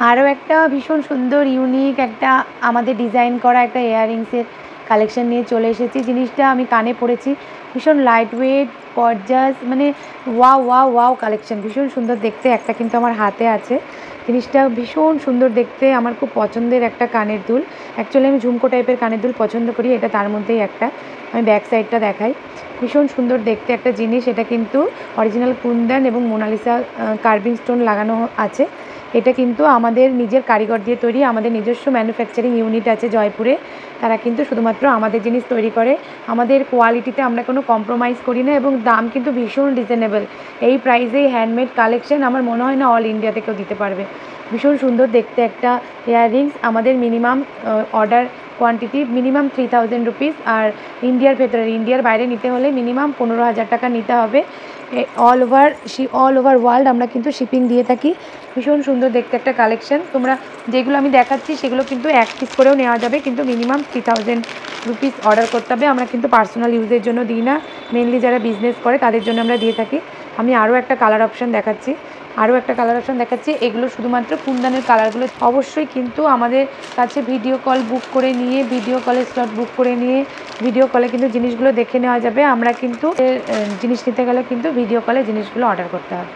আরও একটা ভীষণ সুন্দর ইউনিক একটা আমাদের ডিজাইন করা একটা ইয়াররিংসের কালেকশন নিয়ে চলে এসেছি। জিনিসটা আমি কানে পরেছি, ভীষণ লাইট ওয়েট গর্জাস, মানে ওয়াও ওয়াও ওয়াও কালেকশন, ভীষণ সুন্দর দেখতে। একটা কিন্তু আমার হাতে আছে, জিনিসটা ভীষণ সুন্দর দেখতে, আমার খুব পছন্দের একটা কানের দুল। অ্যাকচুয়ালি আমি ঝুমকো টাইপের কানের দুল পছন্দ করি, এটা তার মধ্যেই একটা। আমি ব্যাক সাইডটা দেখাই, ভীষণ সুন্দর দেখতে একটা জিনিস। এটা কিন্তু অরিজিনাল কুন্দন এবং মোনালিসা কার্ভিং স্টোন লাগানো আছে। এটা কিন্তু আমাদের নিজের কারিগর দিয়ে তৈরি, আমাদের নিজস্ব ম্যানুফ্যাকচারিং ইউনিট আছে জয়পুরে, তারা কিন্তু শুধুমাত্র আমাদের জিনিস তৈরি করে। আমাদের কোয়ালিটিতে আমরা কোনো কম্প্রোমাইজ করি না এবং দাম কিন্তু ভীষণ রিজনেবল। এই প্রাইসেই হ্যান্ডমেড কালেকশন আমার মনে হয় না অল ইন্ডিয়াতে কেউ দিতে পারবে। ভীষণ সুন্দর দেখতে একটা ইয়াররিংস। আমাদের minimum order quantity minimum 3000 rupees, আর ইন্ডিয়ার ভেতরে, ইন্ডিয়ার বাইরে নিতে হলে মিনিমাম 15,000 টাকা নিতে হবে। অল ওভার ওয়ার্ল্ড আমরা কিন্তু শিপিং দিয়ে থাকি। ভীষণ সুন্দর দেখতে একটা কালেকশন। তোমরা যেগুলো আমি দেখাচ্ছি সেগুলো কিন্তু এক পিস করেও নেওয়া যাবে, কিন্তু মিনিমাম 3000 রুপিস অর্ডার করতে হবে। আমরা কিন্তু পার্সোনাল ইউজের জন্য দিই না, মেনলি যারা বিজনেস করে তাদের জন্য আমরা দিয়ে থাকি। আমি আরও একটা কালার অপশান দেখাচ্ছি, এগুলো শুধুমাত্র কুন্দনের কালারগুলো। অবশ্যই কিন্তু আমাদের কাছে ভিডিও কল বুক করে নিয়ে, ভিডিও কলের স্লট বুক করে নিয়ে ভিডিও কলে কিন্তু জিনিসগুলো দেখে নেওয়া যাবে। আমরা কিন্তু জিনিস নিতে গেলে কিন্তু ভিডিও কলে জিনিসগুলো অর্ডার করতে হবে।